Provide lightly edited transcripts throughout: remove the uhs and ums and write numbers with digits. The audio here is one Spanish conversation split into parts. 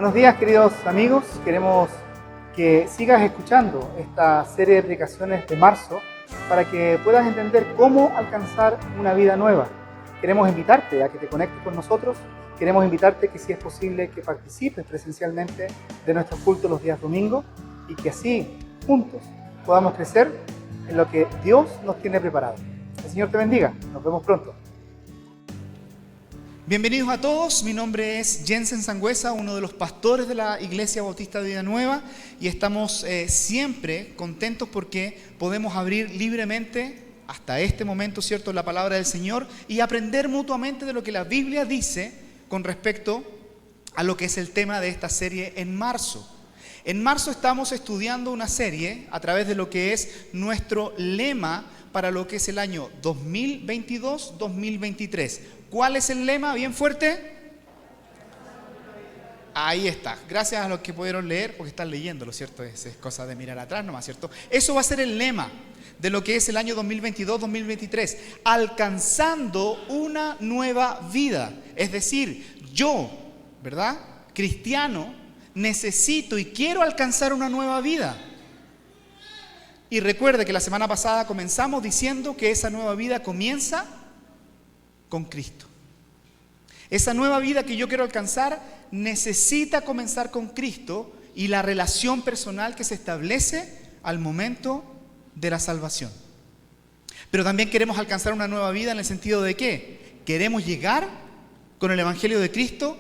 Buenos días, queridos amigos. Queremos que sigas escuchando esta serie de predicaciones de marzo para que puedas entender cómo alcanzar una vida nueva. Queremos invitarte a que te conectes con nosotros. Queremos invitarte que, si es posible, que participes presencialmente de nuestros cultos los días domingos y que así, juntos, podamos crecer en lo que Dios nos tiene preparado. El Señor te bendiga. Nos vemos pronto. Bienvenidos a todos, mi nombre es Jensen Sangüesa, uno de los pastores de la Iglesia Bautista de Vida Nueva, y estamos siempre contentos porque podemos abrir libremente hasta este momento, ¿cierto?, la palabra del Señor y aprender mutuamente de lo que la Biblia dice con respecto a lo que es el tema de esta serie en marzo. En marzo estamos estudiando una serie a través de lo que es nuestro lema para lo que es el año 2022-2023. ¿Cuál es el lema? Bien fuerte. Ahí está. Gracias a los que pudieron leer, porque están leyéndolo, ¿cierto? Es cosa de mirar atrás nomás, ¿cierto? Eso va a ser el lema de lo que es el año 2022-2023. Alcanzando una nueva vida. Es decir, yo, ¿verdad?, cristiano, necesito y quiero alcanzar una nueva vida. Y recuerde que la semana pasada comenzamos diciendo que esa nueva vida comienza con Cristo. Esa nueva vida que yo quiero alcanzar necesita comenzar con Cristo y la relación personal que se establece al momento de la salvación. Pero también queremos alcanzar una nueva vida en el sentido de que queremos llegar con el Evangelio de Cristo,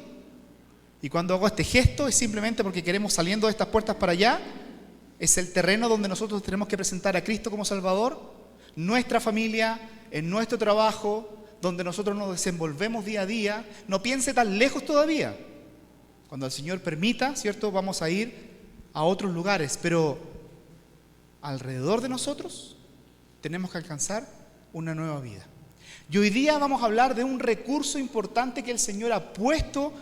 y cuando hago este gesto es simplemente porque queremos, saliendo de estas puertas para allá, es el terreno donde nosotros tenemos que presentar a Cristo como Salvador, nuestra familia, en nuestro trabajo, donde nosotros nos desenvolvemos día a día. No piense tan lejos todavía. Cuando el Señor permita, ¿cierto?, vamos a ir a otros lugares, pero alrededor de nosotros tenemos que alcanzar una nueva vida. Y hoy día vamos a hablar de un recurso importante que el Señor ha puesto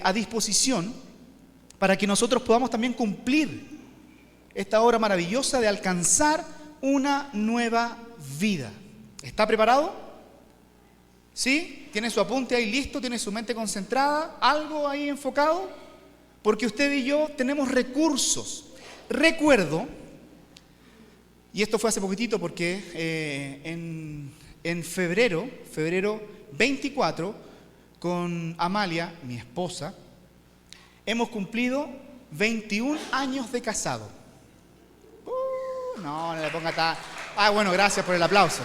a disposición para que nosotros podamos también cumplir esta obra maravillosa de alcanzar una nueva vida. ¿Está preparado? ¿Sí? ¿Tiene su apunte ahí listo? ¿Tiene su mente concentrada? ¿Algo ahí enfocado? Porque usted y yo tenemos recursos. Recuerdo, y esto fue hace poquitito porque en febrero 24, con Amalia, mi esposa, hemos cumplido 21 años de casado. No le ponga tan... bueno, gracias por el aplauso.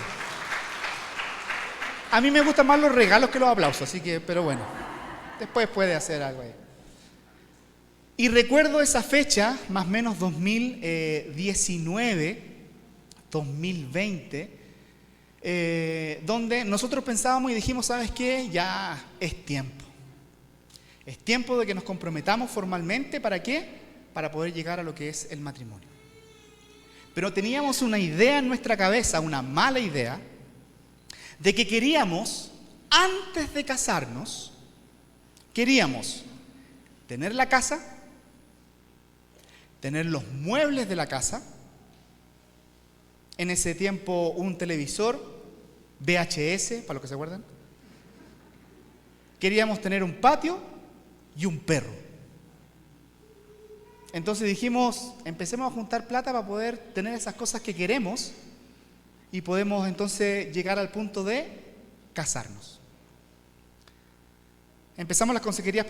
A mí me gustan más los regalos que los aplausos, así que, pero bueno, después puede hacer algo ahí. Y recuerdo esa fecha, más o menos 2019, 2020, donde nosotros pensábamos y dijimos, ¿sabes qué? Ya es tiempo. Es tiempo de que nos comprometamos formalmente. ¿Para qué? Para poder llegar a lo que es el matrimonio. Pero teníamos una idea en nuestra cabeza, una mala idea, de que queríamos, antes de casarnos, queríamos tener la casa, tener los muebles de la casa, en ese tiempo un televisor, VHS, para los que se acuerdan. Queríamos tener un patio y un perro. Entonces dijimos, empecemos a juntar plata para poder tener esas cosas que queremos y podemos entonces llegar al punto de casarnos. Empezamos las consejerías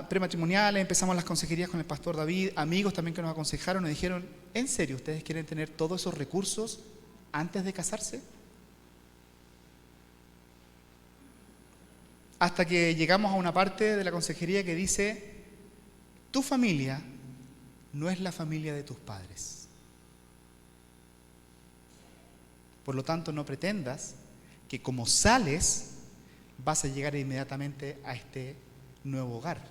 prematrimoniales, empezamos las consejerías con el pastor David, amigos también que nos aconsejaron, nos dijeron, ¿en serio ustedes quieren tener todos esos recursos antes de casarse? Hasta que llegamos a una parte de la consejería que dice, tu familia no es la familia de tus padres. Por lo tanto, no pretendas que como sales vas a llegar inmediatamente a este nuevo hogar.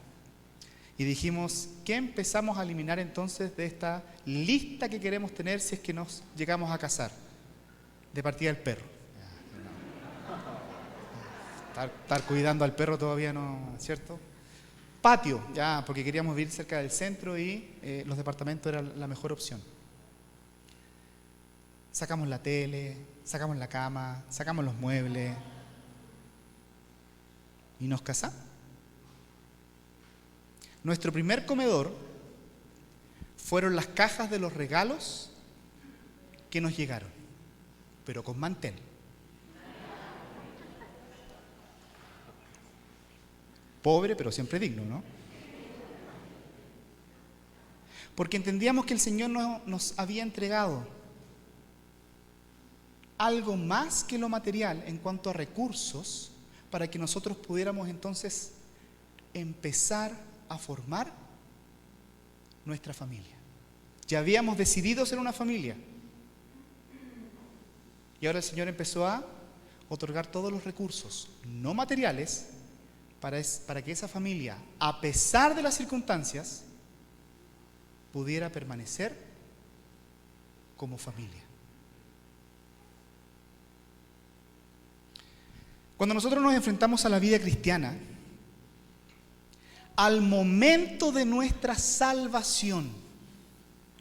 Y dijimos, ¿qué empezamos a eliminar entonces de esta lista que queremos tener si es que nos llegamos a casar? De partida el perro. Estar cuidando al perro todavía no, ¿cierto? Patio, ya, porque queríamos vivir cerca del centro y los departamentos eran la mejor opción. Sacamos la tele, sacamos la cama, sacamos los muebles y nos casamos. nuestro primer comedor fueron las cajas de los regalos que nos llegaron, pero con mantel. Pobre, pero siempre digno, ¿no? Porque entendíamos que el Señor nos había entregado algo más que lo material en cuanto a recursos para que nosotros pudiéramos entonces empezar a formar nuestra familia. Ya habíamos decidido ser una familia y ahora el Señor empezó a otorgar todos los recursos no materiales para que esa familia, a pesar de las circunstancias, pudiera permanecer como familia. Cuando nosotros nos enfrentamos a la vida cristiana, al momento de nuestra salvación,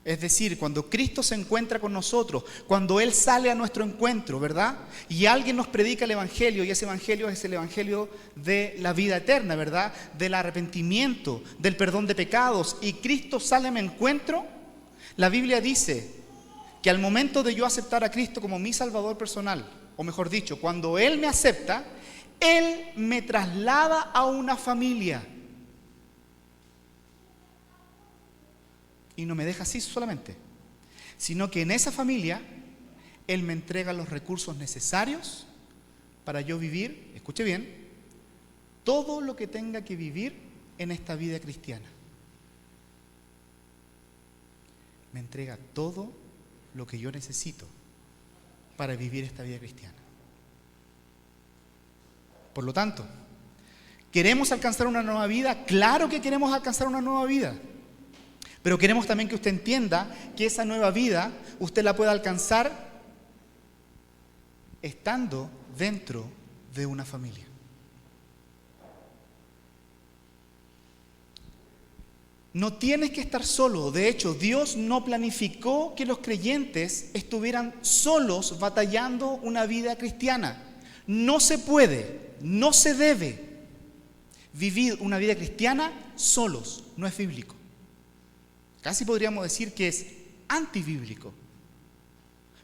es decir, cuando Cristo se encuentra con nosotros, cuando Él sale a nuestro encuentro, ¿verdad? Y alguien nos predica el Evangelio, y ese Evangelio es el Evangelio de la vida eterna, ¿verdad? Del arrepentimiento, del perdón de pecados, y Cristo sale a mi encuentro. La Biblia dice que al momento de yo aceptar a Cristo como mi Salvador personal, o mejor dicho, cuando Él me acepta, Él me traslada a una familia. Y no me deja así solamente, sino que en esa familia Él me entrega los recursos necesarios para yo vivir, escuche bien, todo lo que tenga que vivir en esta vida cristiana. Me entrega todo lo que yo necesito para vivir esta vida cristiana. Por lo tanto, ¿queremos alcanzar una nueva vida? Claro que queremos alcanzar una nueva vida. Pero queremos también que usted entienda que esa nueva vida usted la pueda alcanzar estando dentro de una familia. No tienes que estar solo. De hecho, Dios no planificó que los creyentes estuvieran solos batallando una vida cristiana. No se puede, no se debe vivir una vida cristiana solos. No es bíblico. Casi podríamos decir que es antibíblico.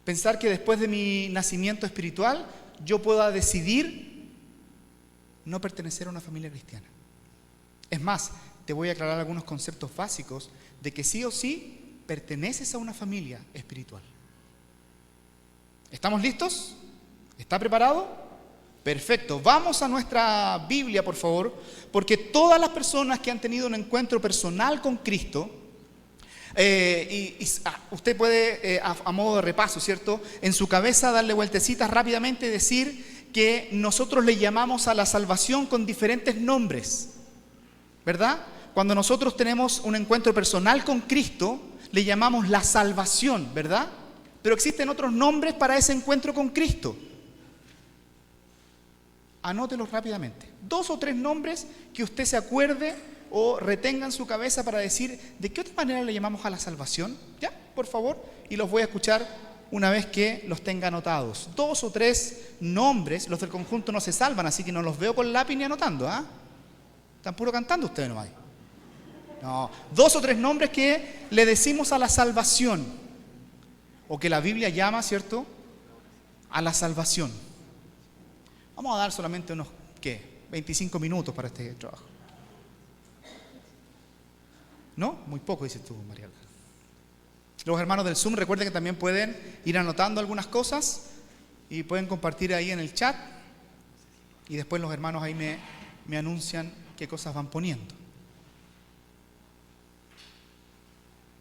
Pensar que después de mi nacimiento espiritual yo pueda decidir no pertenecer a una familia cristiana. Es más, te voy a aclarar algunos conceptos básicos de que sí o sí perteneces a una familia espiritual. ¿Estamos listos? ¿Está preparado? Perfecto. Vamos a nuestra Biblia, por favor, porque todas las personas que han tenido un encuentro personal con Cristo, usted puede, a modo de repaso, ¿cierto?, en su cabeza darle vueltecitas rápidamente y decir que nosotros le llamamos a la salvación con diferentes nombres, ¿verdad? Cuando nosotros tenemos un encuentro personal con Cristo, le llamamos la salvación, ¿verdad? Pero existen otros nombres para ese encuentro con Cristo. Anótelos rápidamente. 2 o 3 nombres que usted se acuerde o retenga en su cabeza para decir de qué otra manera le llamamos a la salvación. ¿Ya? Por favor. Y los voy a escuchar una vez que los tenga anotados. 2 o 3 nombres. Los del conjunto no se salvan, así que no los veo con lápiz ni anotando. ¿Ah? Están puro cantando ustedes nomás. No. 2 o 3 nombres que le decimos a la salvación. O que la Biblia llama, ¿cierto?, a la salvación. Vamos a dar solamente unos, 25 minutos para este trabajo. ¿No? Muy poco, dices tú, María. Los hermanos del Zoom, recuerden que también pueden ir anotando algunas cosas y pueden compartir ahí en el chat y después los hermanos ahí me anuncian qué cosas van poniendo.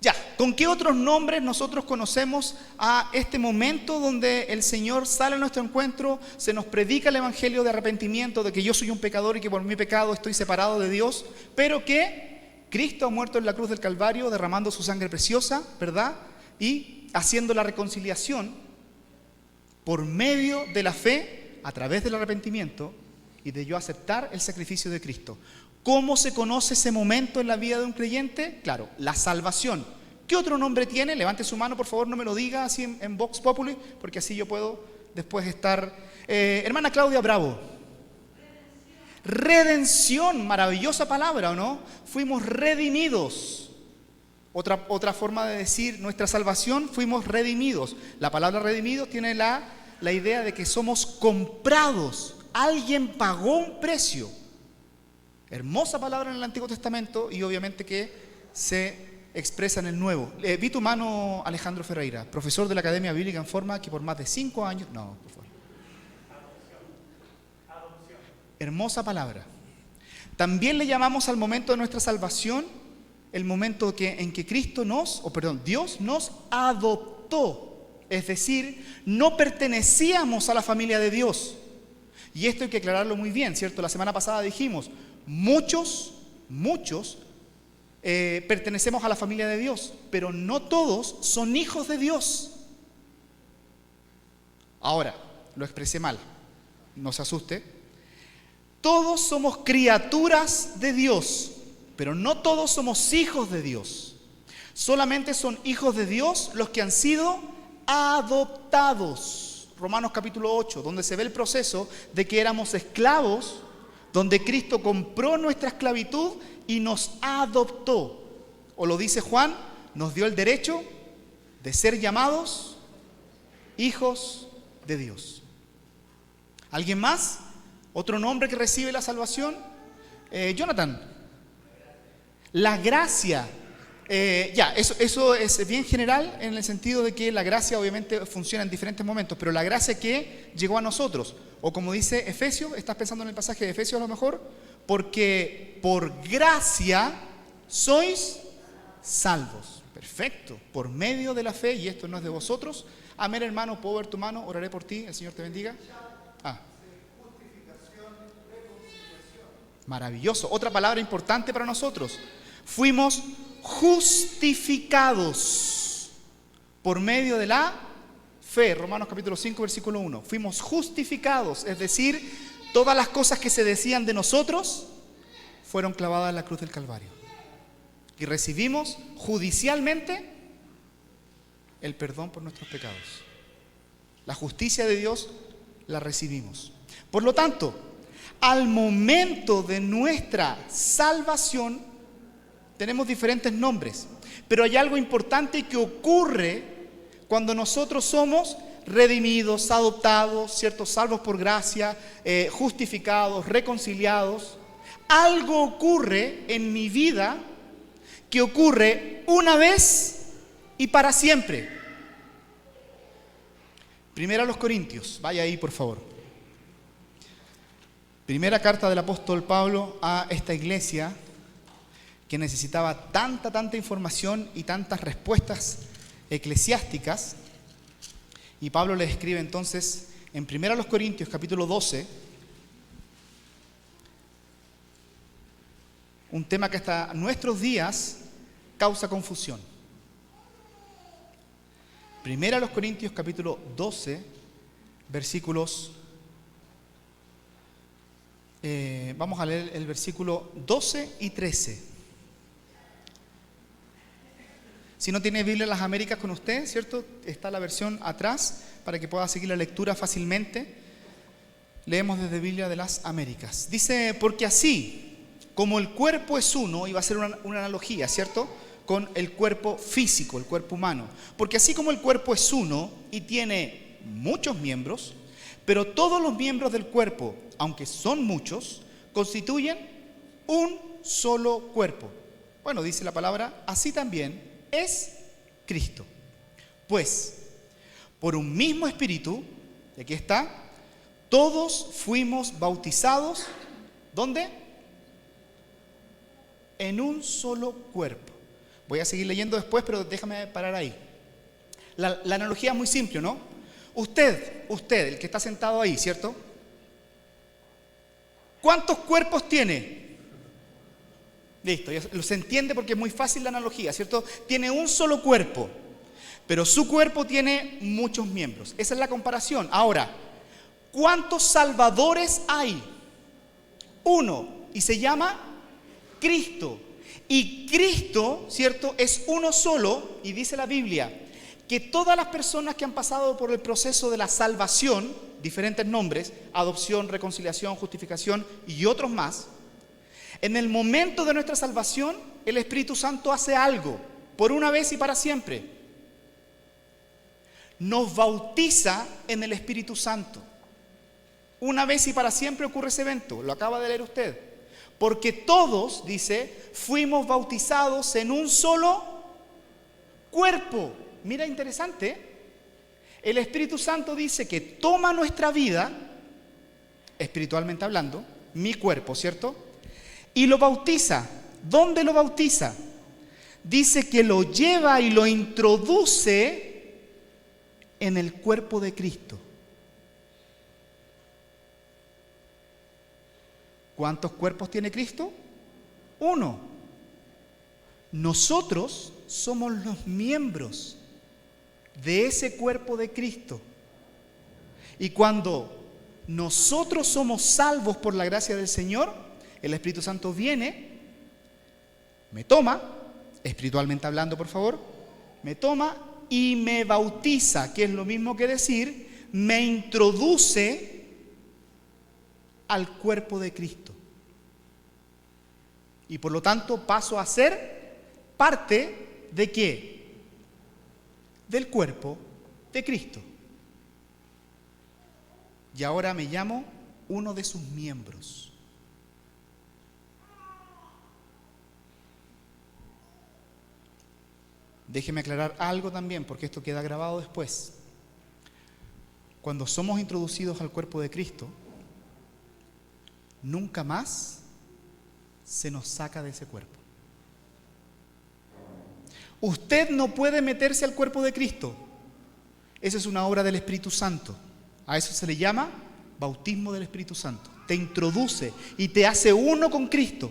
Ya, ¿con qué otros nombres nosotros conocemos a este momento donde el Señor sale a nuestro encuentro, se nos predica el Evangelio de arrepentimiento, de que yo soy un pecador y que por mi pecado estoy separado de Dios, pero que Cristo ha muerto en la cruz del Calvario derramando su sangre preciosa, ¿verdad? Y haciendo la reconciliación por medio de la fe, a través del arrepentimiento y de yo aceptar el sacrificio de Cristo. ¿Cómo se conoce ese momento en la vida de un creyente? Claro, la salvación. ¿Qué otro nombre tiene? Levante su mano, por favor, no me lo diga así en Vox Populi, porque así yo puedo después estar... hermana Claudia Bravo. Redención, maravillosa palabra, ¿o no? Fuimos redimidos. Otra forma de decir nuestra salvación, fuimos redimidos. La palabra redimidos tiene la idea de que somos comprados. Alguien pagó un precio. Hermosa palabra en el Antiguo Testamento y obviamente que se expresa en el Nuevo. Vi tu mano, Alejandro Ferreira, profesor de la Academia Bíblica en Forma, que por más de 5 años... No, por favor. Adopción. Hermosa palabra. También le llamamos al momento de nuestra salvación el momento en que Dios nos adoptó. Es decir, no pertenecíamos a la familia de Dios. Y esto hay que aclararlo muy bien, ¿cierto? La semana pasada dijimos, muchos pertenecemos a la familia de Dios, pero no todos son hijos de Dios. Ahora, lo expresé mal, no se asuste. Todos somos criaturas de Dios, pero no todos somos hijos de Dios. Solamente son hijos de Dios los que han sido adoptados. Romanos capítulo 8, donde se ve el proceso de que éramos esclavos, donde Cristo compró nuestra esclavitud y nos adoptó. O lo dice Juan, nos dio el derecho de ser llamados hijos de Dios. ¿Alguien más? ¿Otro nombre que recibe la salvación? Jonathan. La gracia. Eso es bien general en el sentido de que la gracia obviamente funciona en diferentes momentos, pero la gracia que llegó a nosotros, o como dice Efesios, estás pensando en el pasaje de Efesios a lo mejor, porque por gracia sois salvos. Perfecto, por medio de la fe, y esto no es de vosotros. Amén, hermano, puedo ver tu mano, oraré por ti, el Señor te bendiga. Maravilloso, otra palabra importante para nosotros. Fuimos justificados por medio de la fe. Romanos capítulo 5, versículo 1. Fuimos justificados, es decir, todas las cosas que se decían de nosotros fueron clavadas en la cruz del Calvario. Y recibimos judicialmente el perdón por nuestros pecados. La justicia de Dios la recibimos. Por lo tanto, al momento de nuestra salvación, tenemos diferentes nombres, pero hay algo importante que ocurre cuando nosotros somos redimidos, adoptados, ¿cierto? Salvos por gracia, justificados, reconciliados. Algo ocurre en mi vida que ocurre una vez y para siempre. Primera a los Corintios, vaya ahí por favor. Primera carta del apóstol Pablo a esta iglesia que necesitaba tanta información y tantas respuestas eclesiásticas. Y Pablo les escribe entonces en 1 Corintios capítulo 12, un tema que hasta nuestros días causa confusión. 1 Corintios capítulo 12, versículos, vamos a leer el versículo 12 y 13. Si no tiene Biblia en las Américas con usted, ¿cierto? Está la versión atrás para que pueda seguir la lectura fácilmente. Leemos desde Biblia de las Américas. Dice, porque así como el cuerpo es uno, y va a ser una analogía, ¿cierto? Con el cuerpo físico, el cuerpo humano. Porque así como el cuerpo es uno y tiene muchos miembros, pero todos los miembros del cuerpo, aunque son muchos, constituyen un solo cuerpo. Bueno, dice la palabra, así también es Cristo. Pues, por un mismo espíritu, y aquí está, todos fuimos bautizados, ¿dónde? En un solo cuerpo. Voy a seguir leyendo después, pero déjame parar ahí. La analogía es muy simple, ¿no? Usted, el que está sentado ahí, ¿cierto? ¿Cuántos cuerpos tiene? Listo, se entiende porque es muy fácil la analogía, ¿cierto? Tiene un solo cuerpo, pero su cuerpo tiene muchos miembros. Esa es la comparación. Ahora, ¿cuántos salvadores hay? Uno, y se llama Cristo. Y Cristo, ¿cierto? Es uno solo, y dice la Biblia, que todas las personas que han pasado por el proceso de la salvación, diferentes nombres, adopción, reconciliación, justificación y otros más, en el momento de nuestra salvación, el Espíritu Santo hace algo, por una vez y para siempre. Nos bautiza en el Espíritu Santo. Una vez y para siempre ocurre ese evento, lo acaba de leer usted. Porque todos, dice, fuimos bautizados en un solo cuerpo. Mira, interesante. El Espíritu Santo dice que toma nuestra vida, espiritualmente hablando, mi cuerpo, ¿cierto? Y lo bautiza. ¿Dónde lo bautiza? Dice que lo lleva y lo introduce en el cuerpo de Cristo. ¿Cuántos cuerpos tiene Cristo? Uno. Nosotros somos los miembros de ese cuerpo de Cristo. Y cuando nosotros somos salvos por la gracia del Señor, el Espíritu Santo viene, me toma, espiritualmente hablando, por favor, me toma y me bautiza, que es lo mismo que decir, me introduce al cuerpo de Cristo. Y por lo tanto paso a ser parte ¿de qué? Del cuerpo de Cristo. Y ahora me llamo uno de sus miembros. Déjeme aclarar algo también, porque esto queda grabado después. Cuando somos introducidos al cuerpo de Cristo, nunca más se nos saca de ese cuerpo. Usted no puede meterse al cuerpo de Cristo. Esa es una obra del Espíritu Santo. A eso se le llama bautismo del Espíritu Santo. Te introduce y te hace uno con Cristo.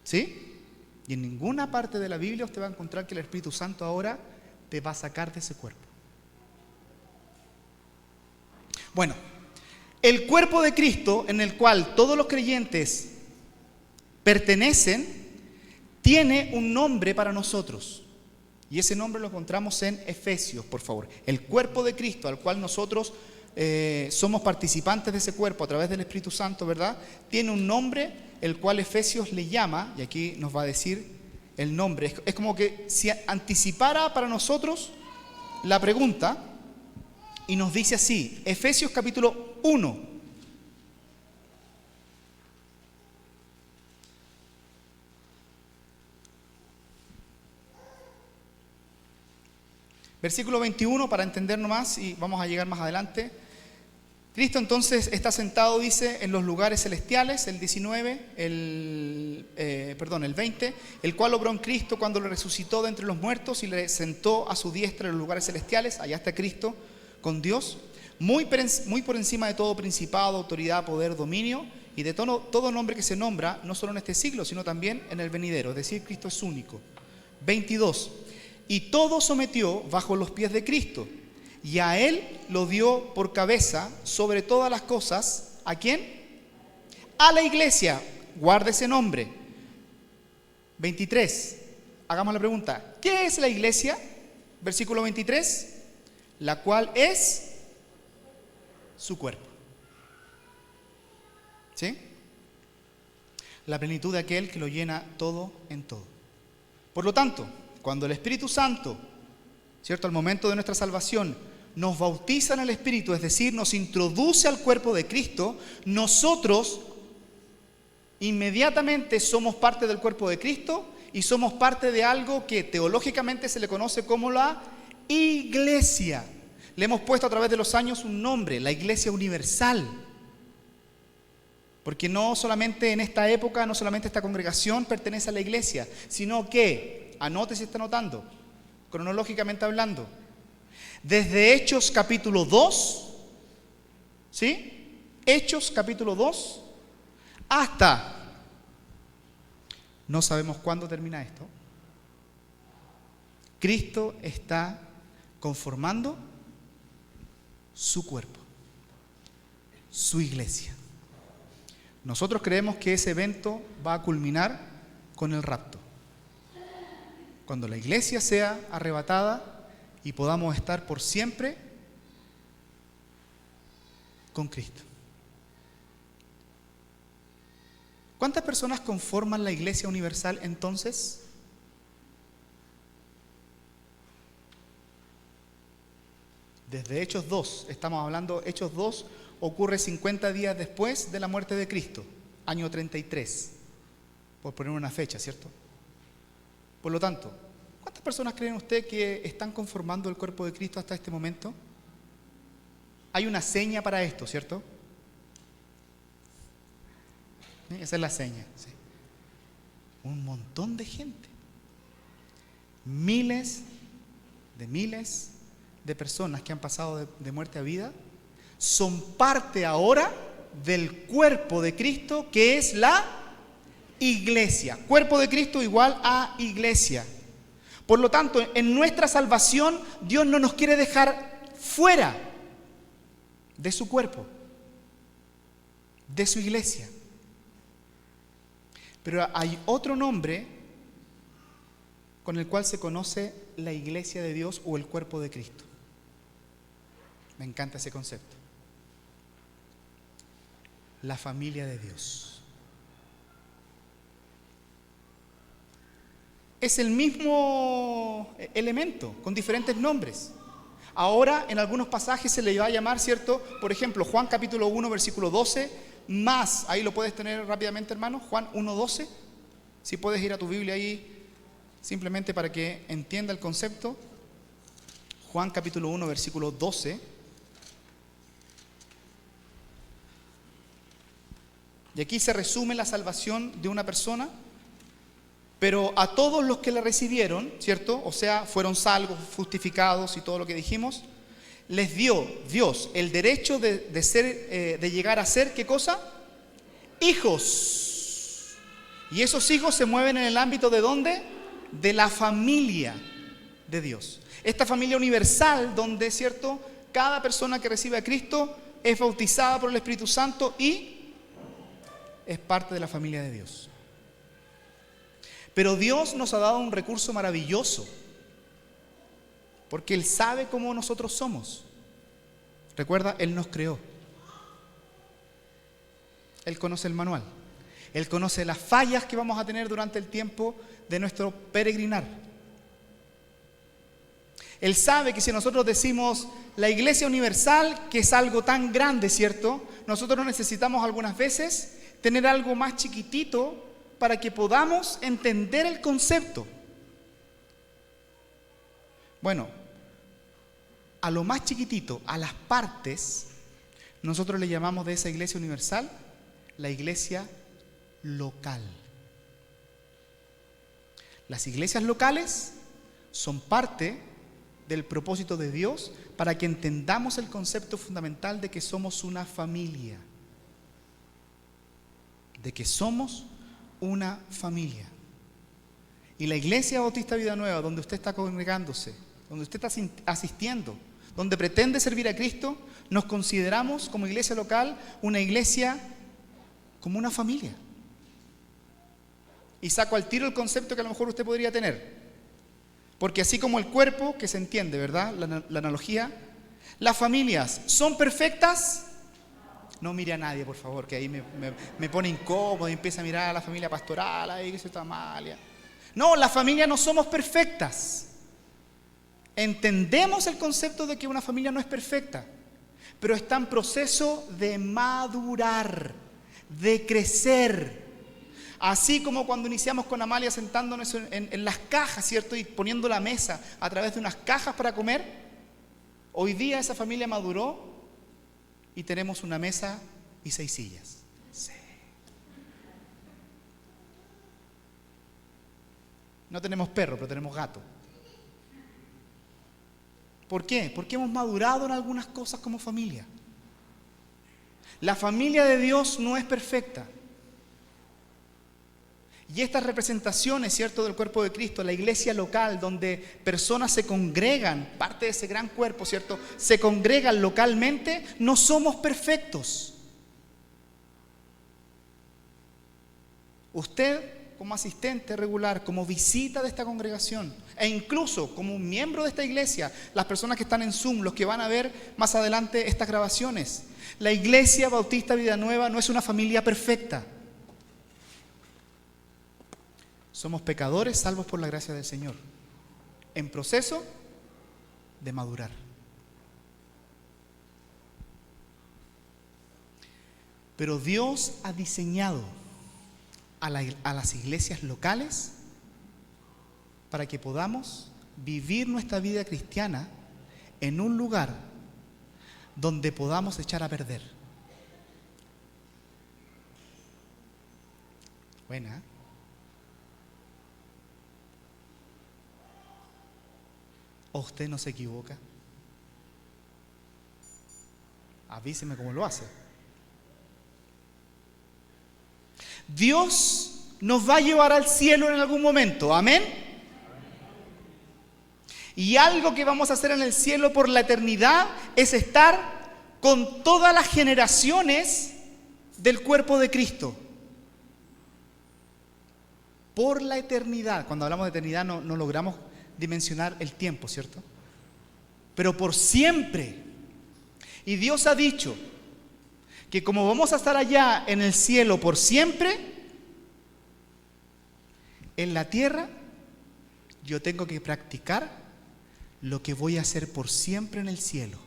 ¿Sí? Y en ninguna parte de la Biblia usted va a encontrar que el Espíritu Santo ahora te va a sacar de ese cuerpo. Bueno, el cuerpo de Cristo, en el cual todos los creyentes pertenecen, tiene un nombre para nosotros. Y ese nombre lo encontramos en Efesios, por favor. El cuerpo de Cristo, al cual nosotros somos participantes de ese cuerpo a través del Espíritu Santo, ¿verdad? Tiene un nombre, el cual Efesios le llama, y aquí nos va a decir el nombre. Es como que si anticipara para nosotros la pregunta, y nos dice así, Efesios capítulo 1. Versículo 21, para entender más, y vamos a llegar más adelante. Cristo entonces está sentado, dice, en los lugares celestiales, el 19, el 20, el cual obró en Cristo cuando lo resucitó de entre los muertos y le sentó a su diestra en los lugares celestiales. Allá está Cristo con Dios, muy por encima de todo principado, autoridad, poder, dominio y de todo nombre que se nombra, no solo en este siglo, sino también en el venidero. Es decir, Cristo es único. 22. Y todo sometió bajo los pies de Cristo, y a Él lo dio por cabeza sobre todas las cosas. ¿A quién? A la iglesia. Guarde ese nombre. 23. Hagamos la pregunta. ¿Qué es la iglesia? Versículo 23. La cual es su cuerpo. ¿Sí? La plenitud de aquel que lo llena todo en todo. Por lo tanto, cuando el Espíritu Santo, ¿cierto?, al momento de nuestra salvación, nos bautiza en el Espíritu, es decir, nos introduce al cuerpo de Cristo, nosotros inmediatamente somos parte del cuerpo de Cristo y somos parte de algo que teológicamente se le conoce como la iglesia. Le hemos puesto a través de los años un nombre, la Iglesia Universal. Porque no solamente en esta época, no solamente esta congregación pertenece a la iglesia, sino que, anote si está anotando, cronológicamente hablando, desde Hechos capítulo 2, ¿sí? Hechos capítulo 2, hasta, no sabemos cuándo termina esto, Cristo está conformando su cuerpo, su iglesia. Nosotros creemos que ese evento va a culminar con el rapto, Cuando la iglesia sea arrebatada y podamos estar por siempre con Cristo. ¿Cuántas personas conforman la iglesia universal entonces? Desde Hechos 2, estamos hablando, Hechos 2 ocurre 50 días después de la muerte de Cristo, año 33, por poner una fecha, ¿cierto? Por lo tanto, ¿cuántas personas creen usted que están conformando el cuerpo de Cristo hasta este momento? Hay una seña para esto, ¿cierto? Esa es la seña. Sí. Un montón de gente. Miles de personas que han pasado de muerte a vida son parte ahora del cuerpo de Cristo, que es la iglesia. Cuerpo de Cristo igual a iglesia. Por lo tanto, en nuestra salvación, Dios no nos quiere dejar fuera de su cuerpo, de su iglesia. Pero hay otro nombre con el cual se conoce la iglesia de Dios o el cuerpo de Cristo. Me encanta ese concepto. La familia de Dios. Es el mismo elemento, con diferentes nombres. Ahora, en algunos pasajes se le va a llamar, ¿cierto? Por ejemplo, Juan capítulo 1, versículo 12, más, ahí lo puedes tener rápidamente, hermano, Juan 1, 12. Si puedes ir a tu Biblia ahí, simplemente para que entienda el concepto. Juan capítulo 1, versículo 12. Y aquí se resume la salvación de una persona, pero a todos los que la recibieron, ¿cierto? O sea, fueron salvos, justificados y todo lo que dijimos, les dio Dios el derecho de llegar a ser, ¿qué cosa? Hijos. Y esos hijos se mueven en el ámbito ¿de dónde? De la familia de Dios. Esta familia universal donde, ¿cierto? Cada persona que recibe a Cristo es bautizada por el Espíritu Santo y es parte de la familia de Dios. Pero Dios nos ha dado un recurso maravilloso, porque Él sabe cómo nosotros somos. Recuerda, Él nos creó. Él conoce el manual. Él conoce las fallas que vamos a tener durante el tiempo de nuestro peregrinar. Él sabe que si nosotros decimos la iglesia universal, que es algo tan grande, ¿cierto? Nosotros necesitamos algunas veces tener algo más chiquitito para que podamos entender el concepto. Bueno, a lo más chiquitito, a las partes, nosotros le llamamos de esa iglesia universal la iglesia local. Las iglesias locales son parte del propósito de Dios para que entendamos el concepto fundamental de que somos una familia. De que somos una familia. Y la Iglesia Bautista Vida Nueva, donde usted está congregándose, donde usted está asistiendo, donde pretende servir a Cristo, nos consideramos como iglesia local una iglesia como una familia. Y saco al tiro el concepto que a lo mejor usted podría tener. Porque así como el cuerpo, que se entiende, ¿verdad? La analogía, las familias son perfectas. No mire a nadie, por favor, que ahí me pone incómodo y empieza a mirar a la familia pastoral, ahí que se está mal. Ya. No, las familias no somos perfectas. Entendemos el concepto de que una familia no es perfecta, pero está en proceso de madurar, de crecer. Así como cuando iniciamos con Amalia sentándonos en las cajas, ¿cierto? Y poniendo la mesa a través de unas cajas para comer, hoy día esa familia maduró y tenemos una mesa y 6 sillas. Sí. No tenemos perro, pero tenemos gato. ¿Por qué? Porque hemos madurado en algunas cosas como familia. La familia de Dios no es perfecta. Y estas representaciones, ¿cierto?, del cuerpo de Cristo, la iglesia local, donde personas se congregan, parte de ese gran cuerpo, ¿cierto?, se congregan localmente, no somos perfectos. Usted, como asistente regular, como visita de esta congregación, e incluso como un miembro de esta iglesia, las personas que están en Zoom, los que van a ver más adelante estas grabaciones. La Iglesia Bautista Vida Nueva no es una familia perfecta. Somos pecadores salvos por la gracia del Señor, en proceso de madurar. Pero Dios ha diseñado a las iglesias locales para que podamos vivir nuestra vida cristiana en un lugar donde podamos echar a perder. Buena, ¿eh? ¿O usted no se equivoca? Avíseme cómo lo hace. Dios nos va a llevar al cielo en algún momento, amén. Y algo que vamos a hacer en el cielo por la eternidad es estar con todas las generaciones del cuerpo de Cristo. Por la eternidad. Cuando hablamos de eternidad no logramos dimensionar el tiempo, ¿cierto? Pero por siempre. Y Dios ha dicho que como vamos a estar allá en el cielo por siempre, en la tierra yo tengo que practicar lo que voy a hacer por siempre en el cielo.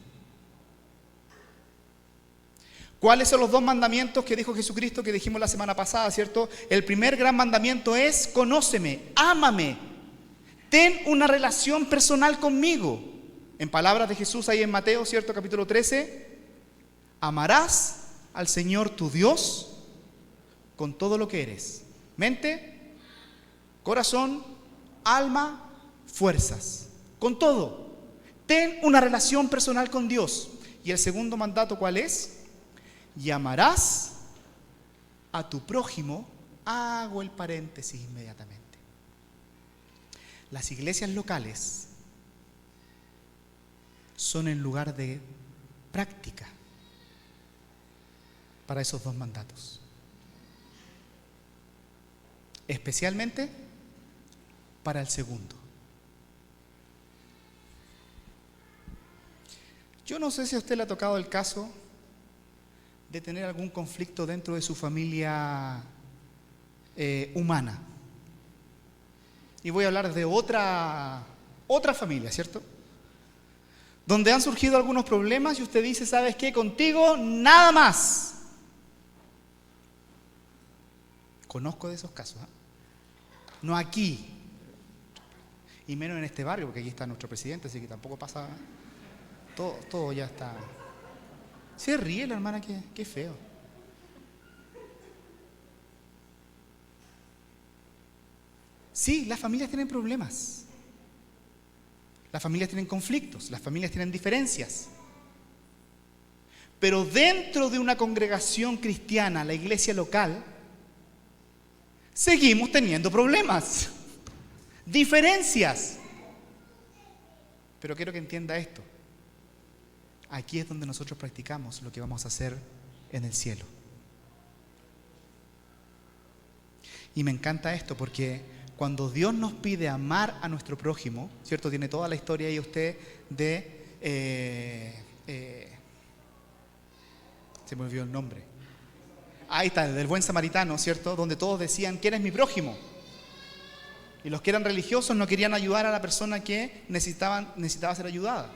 ¿Cuáles son los dos mandamientos que dijo Jesucristo que dijimos la semana pasada, cierto? El primer gran mandamiento es: conóceme, ámame, ten una relación personal conmigo. En palabras de Jesús ahí en Mateo, cierto, capítulo 13, amarás al Señor tu Dios con todo lo que eres: mente, corazón, alma, fuerzas, con todo. Ten una relación personal con Dios. Y el segundo mandato, ¿cuál es? Y amarás a tu prójimo. Hago el paréntesis inmediatamente. Las iglesias locales son el lugar de práctica para esos dos mandatos, especialmente para el segundo. Yo no sé si a usted le ha tocado el caso de tener algún conflicto dentro de su familia humana. Y voy a hablar de otra familia, ¿cierto? Donde han surgido algunos problemas y usted dice: ¿sabes qué? Contigo nada más. Conozco de esos casos, ¿eh? No aquí, y menos en este barrio, porque aquí está nuestro presidente, así que tampoco pasa. Todo ya está. Se ríe la hermana, qué feo. Sí, las familias tienen problemas. Las familias tienen conflictos, las familias tienen diferencias. Pero dentro de una congregación cristiana, la iglesia local, seguimos teniendo problemas, diferencias. Pero quiero que entienda esto. Aquí es donde nosotros practicamos lo que vamos a hacer en el cielo. Y me encanta esto porque cuando Dios nos pide amar a nuestro prójimo, ¿cierto? Tiene toda la historia ahí usted de... se me olvidó el nombre. Ahí está, del buen samaritano, ¿cierto? Donde todos decían: ¿quién es mi prójimo? Y los que eran religiosos no querían ayudar a la persona que necesitaba ser ayudada.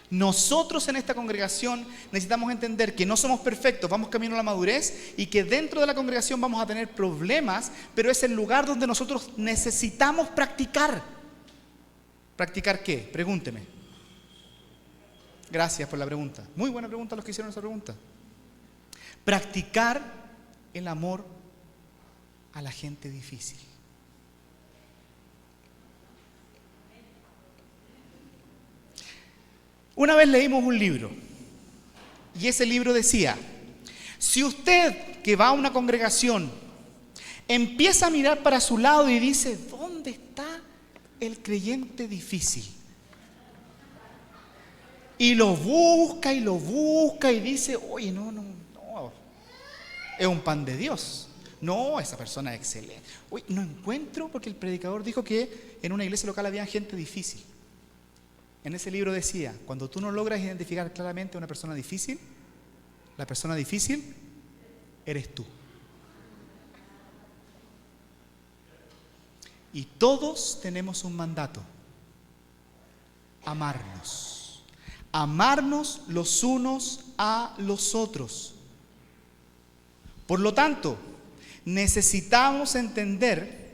Nosotros en esta congregación necesitamos entender que no somos perfectos, vamos camino a la madurez y que dentro de la congregación vamos a tener problemas, pero es el lugar donde nosotros necesitamos practicar. ¿Practicar qué? Pregúnteme. Gracias por la pregunta. Muy buena pregunta los que hicieron esa pregunta. Practicar el amor a la gente difícil. Una vez leímos un libro y ese libro decía: si usted que va a una congregación empieza a mirar para su lado y dice: ¿dónde está el creyente difícil? Y lo busca y dice: oye, no, es un pan de Dios. No, esa persona es excelente. Uy, no encuentro porque el predicador dijo que en una iglesia local había gente difícil. En ese libro decía, cuando tú no logras identificar claramente a una persona difícil, la persona difícil eres tú. Y todos tenemos un mandato: amarnos. Amarnos los unos a los otros. Por lo tanto, necesitamos entender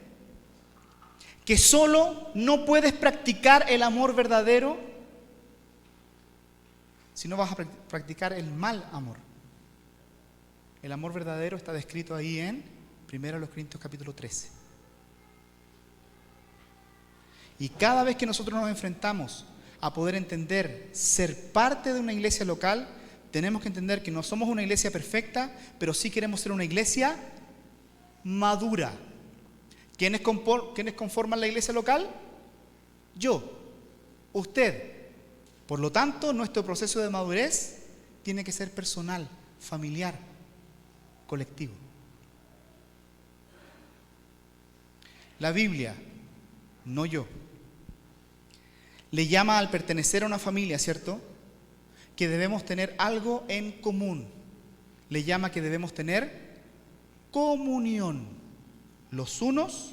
que solo no puedes practicar el amor verdadero si no vas a practicar el mal amor. El amor verdadero está descrito ahí en 1 Corintios capítulo 13. Y cada vez que nosotros nos enfrentamos a poder entender ser parte de una iglesia local, tenemos que entender que no somos una iglesia perfecta, pero sí queremos ser una iglesia madura. ¿Quiénes conforman la iglesia local? Yo, usted. Por lo tanto, nuestro proceso de madurez tiene que ser personal, familiar, colectivo. La Biblia, no yo, le llama al pertenecer a una familia, ¿cierto?, que debemos tener algo en común. Le llama que debemos tener comunión los unos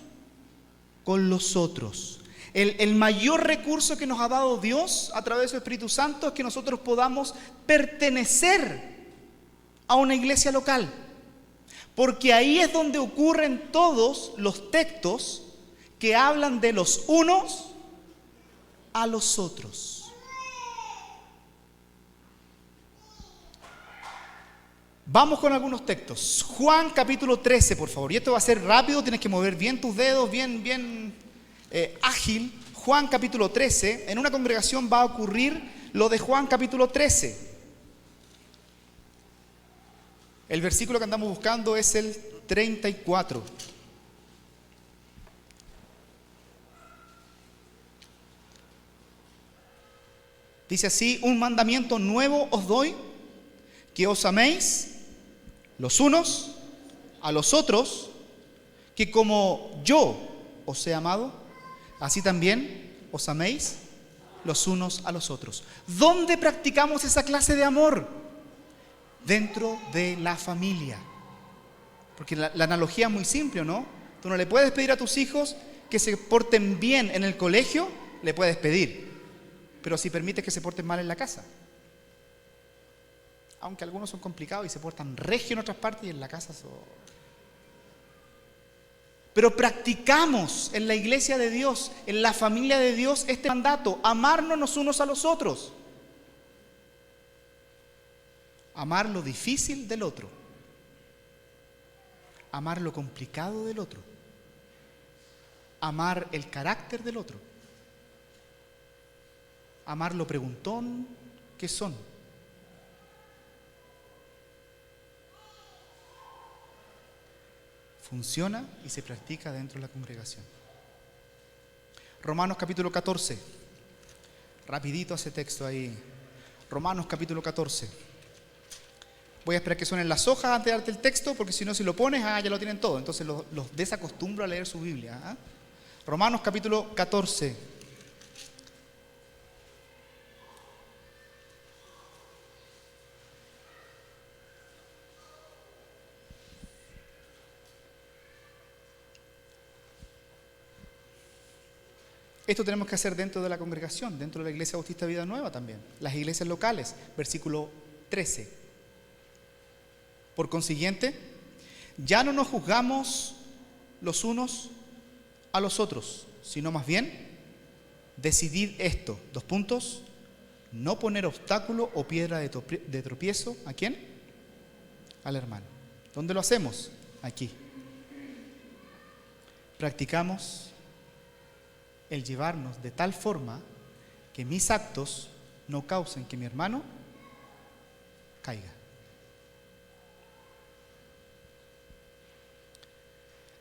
con los otros. El mayor recurso que nos ha dado Dios a través de su Espíritu Santo es que nosotros podamos pertenecer a una iglesia local. Porque ahí es donde ocurren todos los textos que hablan de los unos a los otros. Vamos con algunos textos. Juan capítulo 13, por favor. Y esto va a ser rápido, tienes que mover bien tus dedos, bien ágil. Juan capítulo 13. En una congregación va a ocurrir lo de Juan capítulo 13. El versículo que andamos buscando es el 34. Dice así: un mandamiento nuevo os doy, que os améis los unos a los otros, que como yo os he amado, así también os améis los unos a los otros. ¿Dónde practicamos esa clase de amor? Dentro de la familia. Porque la analogía es muy simple, ¿no? Tú no le puedes pedir a tus hijos que se porten bien en el colegio, le puedes pedir, pero si permites que se porten mal en la casa. Aunque algunos son complicados y se portan regio en otras partes y en la casa son... Pero practicamos en la iglesia de Dios, en la familia de Dios, este mandato: amarnos los unos a los otros. Amar lo difícil del otro. Amar lo complicado del otro. Amar el carácter del otro. Amar lo preguntón que son. Funciona y se practica dentro de la congregación. Romanos capítulo 14. Rapidito ese texto ahí. Romanos capítulo 14. Voy a esperar que suenen las hojas antes de darte el texto, porque si no, si lo pones, ya lo tienen todo. Entonces los desacostumbro a leer su Biblia. Romanos capítulo 14. Esto tenemos que hacer dentro de la congregación, dentro de la Iglesia Bautista Vida Nueva también. Las iglesias locales, versículo 13. Por consiguiente, ya no nos juzgamos los unos a los otros, sino más bien, decidid esto, : no poner obstáculo o piedra de tropiezo, ¿a quién? Al hermano. ¿Dónde lo hacemos? Aquí. Practicamos el llevarnos de tal forma que mis actos no causen que mi hermano caiga.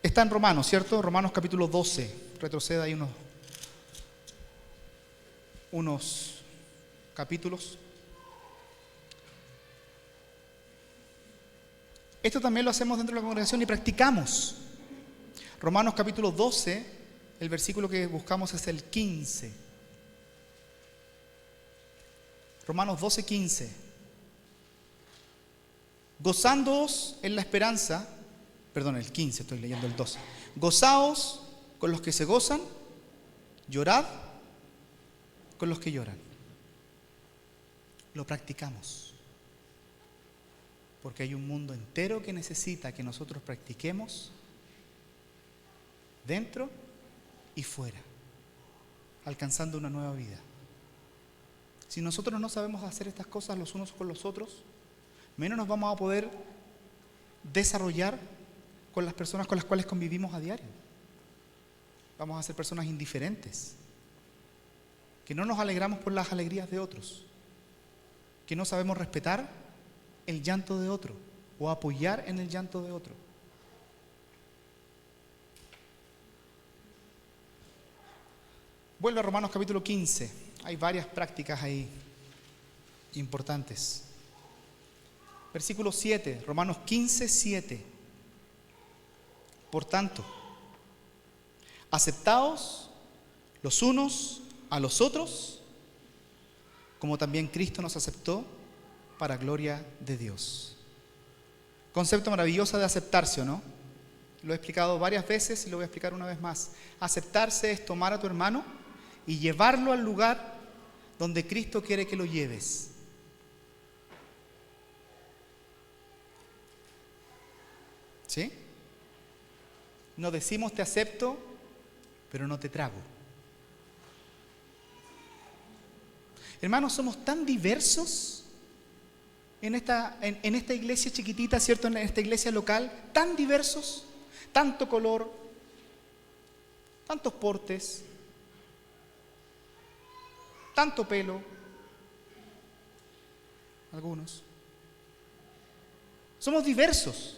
Está en Romanos, ¿cierto? Romanos capítulo 12. Retroceda ahí unos capítulos. Esto también lo hacemos dentro de la congregación y practicamos. Romanos capítulo 12, el versículo que buscamos es el 15. Romanos 12, 15. Gozándoos en la esperanza, perdón, el 15, estoy leyendo el 12. Gozaos con los que se gozan, llorad con los que lloran. Lo practicamos. Porque hay un mundo entero que necesita que nosotros practiquemos dentro y fuera, alcanzando una nueva vida. Si nosotros no sabemos hacer estas cosas los unos con los otros, menos nos vamos a poder desarrollar con las personas con las cuales convivimos a diario. Vamos a ser personas indiferentes, que no nos alegramos por las alegrías de otros, que no sabemos respetar el llanto de otro o apoyar en el llanto de otro. Vuelve a Romanos capítulo 15. Hay varias prácticas ahí importantes. Versículo 7, Romanos 15, 7. Por tanto, aceptaos los unos a los otros, como también Cristo nos aceptó para gloria de Dios. Concepto maravilloso de aceptarse, ¿o no? Lo he explicado varias veces y lo voy a explicar una vez más. Aceptarse es tomar a tu hermano y llevarlo al lugar donde Cristo quiere que lo lleves. ¿Sí? No decimos te acepto, pero no te trago. Hermanos, somos tan diversos en esta iglesia chiquitita, ¿cierto? En esta iglesia local, tan diversos, tanto color, tantos portes, tanto pelo, algunos. Somos diversos.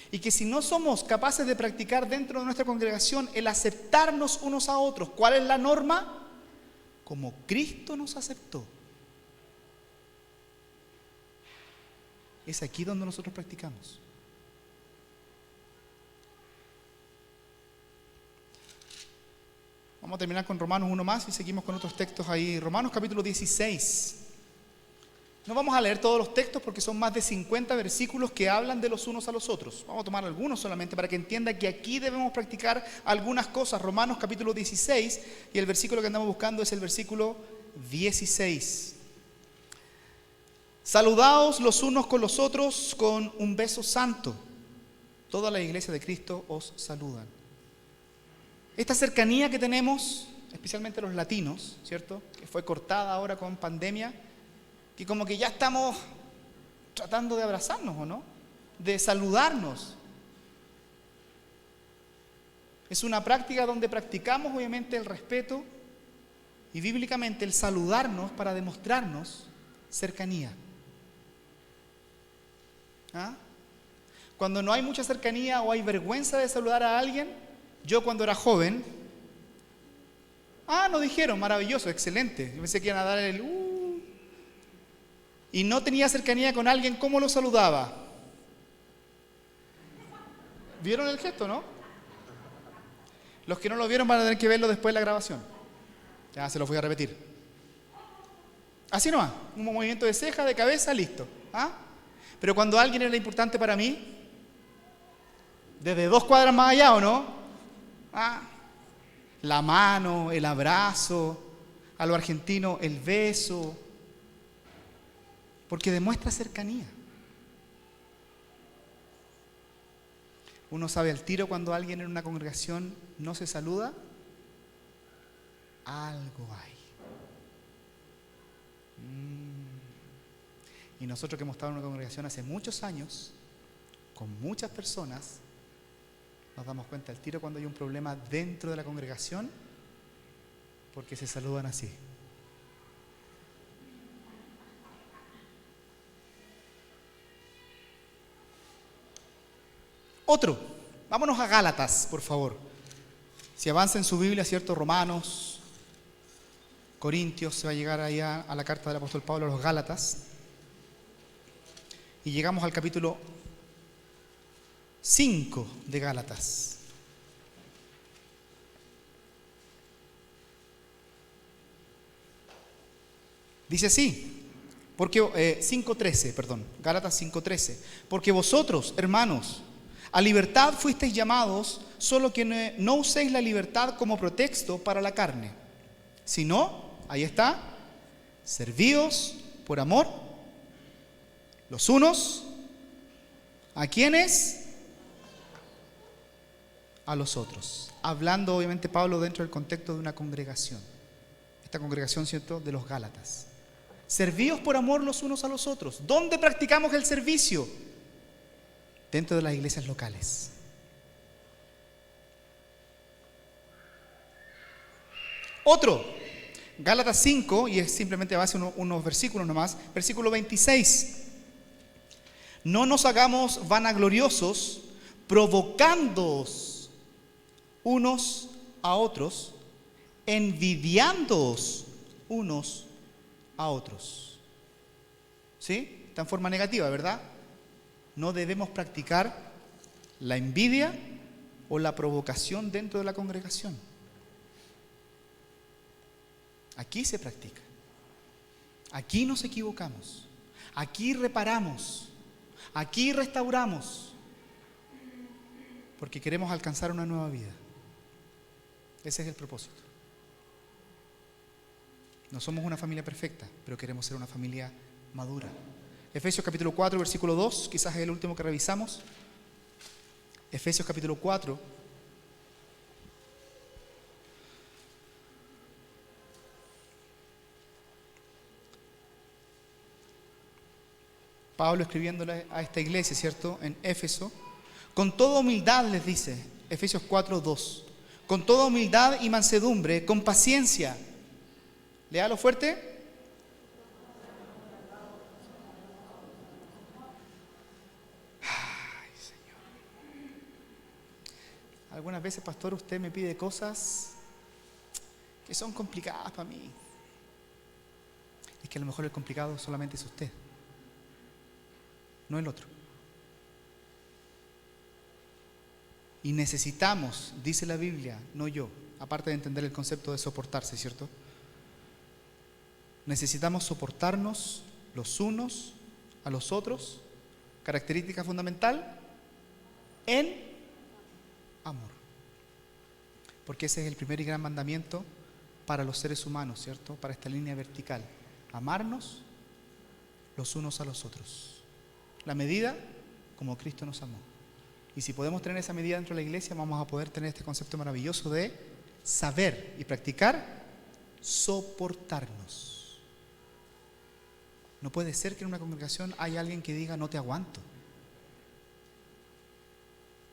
Y que si no somos capaces de practicar dentro de nuestra congregación el aceptarnos unos a otros, ¿cuál es la norma? Como Cristo nos aceptó. Es aquí donde nosotros practicamos. Vamos a terminar con Romanos 1 más y seguimos con otros textos ahí. Romanos capítulo 16. No vamos a leer todos los textos porque son más de 50 versículos que hablan de los unos a los otros. Vamos a tomar algunos solamente para que entienda que aquí debemos practicar algunas cosas. Romanos capítulo 16 y el versículo que andamos buscando es el versículo 16. Saludaos los unos con los otros con un beso santo. Toda la iglesia de Cristo os saludan. Esta cercanía que tenemos, especialmente los latinos, ¿cierto? Que fue cortada ahora con pandemia, que como que ya estamos tratando de abrazarnos, ¿o no? De saludarnos. Es una práctica donde practicamos obviamente el respeto y bíblicamente el saludarnos para demostrarnos cercanía. ¿Ah? Cuando no hay mucha cercanía o hay vergüenza de saludar a alguien, yo cuando era joven, nos dijeron, maravilloso, excelente. Yo pensé que iban a dar el y no tenía cercanía con alguien, ¿cómo lo saludaba? ¿Vieron el gesto, no? Los que no lo vieron van a tener que verlo después de la grabación. Ya se los voy a repetir. Así nomás, un movimiento de ceja, de cabeza, listo. Pero cuando alguien era importante para mí, desde 2 cuadras más allá, ¿o no? La mano, el abrazo, a lo argentino el beso, porque demuestra cercanía. Uno sabe al tiro cuando alguien en una congregación no se saluda, algo hay. Y nosotros que hemos estado en una congregación hace muchos años, con muchas personas, nos damos cuenta al tiro cuando hay un problema dentro de la congregación, porque se saludan así. Otro, vámonos a Gálatas, por favor. Si avanza en su Biblia, ¿cierto? Romanos, Corintios, se va a llegar allá a la carta del apóstol Pablo a los Gálatas. Y llegamos al capítulo 5 de Gálatas. Dice así, porque 5:13, perdón, Gálatas 5:13, porque vosotros, hermanos, a libertad fuisteis llamados, solo que no uséis la libertad como pretexto para la carne, sino, ahí está, servíos por amor los unos a quienes, a los otros. Hablando obviamente Pablo dentro del contexto de una congregación, esta congregación, ¿cierto?, de los Gálatas. Servíos por amor los unos a los otros. ¿Dónde practicamos el servicio? Dentro de las iglesias locales. Otro, Gálatas 5, y es simplemente a base de unos versículos nomás, versículo 26. No nos hagamos vanagloriosos, provocándoos unos a otros, envidiándoos unos a otros. ¿Sí? Está en forma negativa, ¿verdad? No debemos practicar la envidia o la provocación dentro de la congregación. Aquí se practica. Aquí nos equivocamos. Aquí reparamos. Aquí restauramos. Porque queremos alcanzar una nueva vida. Ese es el propósito. No somos una familia perfecta, pero queremos ser una familia madura. Efesios capítulo 4, versículo 2, quizás es el último que revisamos. Efesios capítulo 4. Pablo escribiéndole a esta iglesia, ¿cierto?, en Éfeso. Con toda humildad les dice, Efesios 4, 2. Con toda humildad y mansedumbre, con paciencia. Léalo fuerte. Ay, Señor. Algunas veces, pastor, usted me pide cosas que son complicadas para mí. Es que a lo mejor el complicado solamente es usted, no el otro. Y necesitamos, dice la Biblia, no yo, aparte de entender el concepto de soportarse, ¿cierto? Necesitamos soportarnos los unos a los otros, característica fundamental, en amor. Porque ese es el primer y gran mandamiento para los seres humanos, ¿cierto? Para esta línea vertical. Amarnos los unos a los otros. La medida como Cristo nos amó. Y si podemos tener esa medida dentro de la iglesia, vamos a poder tener este concepto maravilloso de saber y practicar soportarnos. No puede ser que en una congregación haya alguien que diga no te aguanto,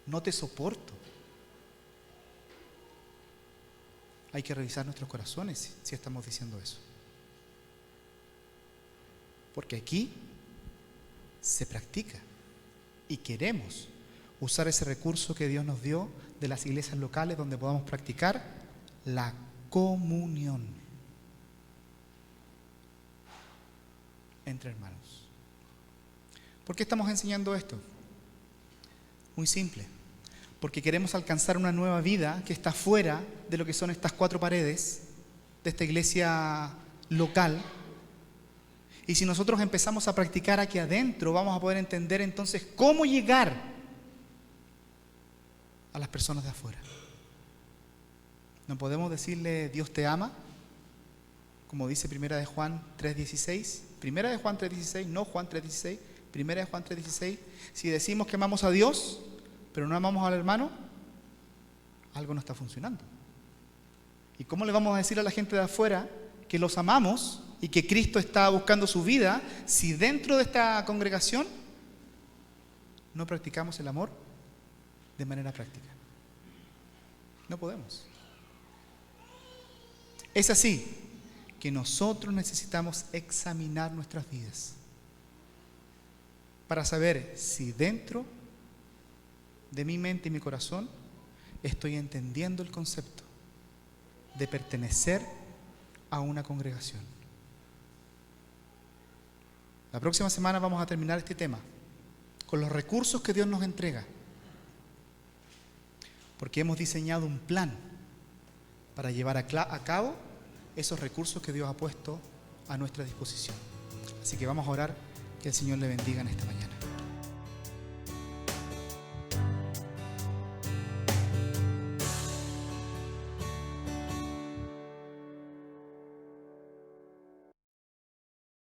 no te soporto. Hay que revisar nuestros corazones si estamos diciendo eso. Porque aquí se practica y queremos usar ese recurso que Dios nos dio de las iglesias locales donde podamos practicar la comunión entre hermanos. ¿Por qué estamos enseñando esto? Muy simple. Porque queremos alcanzar una nueva vida que está fuera de lo que son estas 4 paredes de esta iglesia local. Y si nosotros empezamos a practicar aquí adentro, vamos a poder entender entonces cómo llegar a las personas de afuera. No podemos decirle Dios te ama, como dice Primera de Juan 3:16. Primera de Juan 3:16, no Juan 3:16. Primera de Juan 3:16. Si decimos que amamos a Dios, pero no amamos al hermano, algo no está funcionando. ¿Y cómo le vamos a decir a la gente de afuera que los amamos y que Cristo está buscando su vida si dentro de esta congregación no practicamos el amor de manera práctica? No podemos. Es así que nosotros necesitamos examinar nuestras vidas para saber si dentro de mi mente y mi corazón estoy entendiendo el concepto de pertenecer a una congregación. La próxima semana vamos a terminar este tema con los recursos que Dios nos entrega porque hemos diseñado un plan para llevar a cabo esos recursos que Dios ha puesto a nuestra disposición. Así que vamos a orar, que el Señor le bendiga en esta mañana.